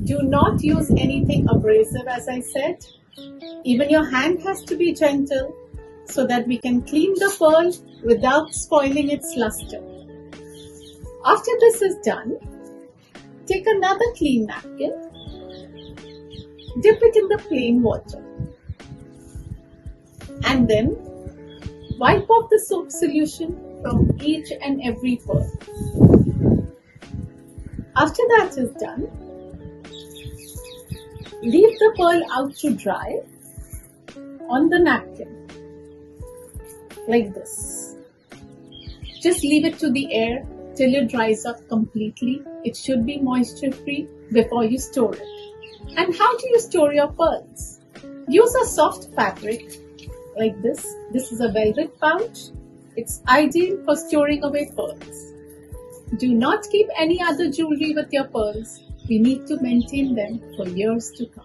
Do not use anything abrasive, as I said. Even your hand has to be gentle so that we can clean the pearl without spoiling its luster. After this is done, take another clean napkin, dip it in the plain water, and then wipe off the soap solution from each and every pearl. After that is done, leave the pearl out to dry on the napkin, like this. Just leave it to the air till it dries up completely. It should be moisture free before you store it. And how do you store your pearls? Use a soft fabric like this. This is a velvet pouch. It's ideal for storing away pearls. Do not keep any other jewelry with your pearls. We need to maintain them for years to come.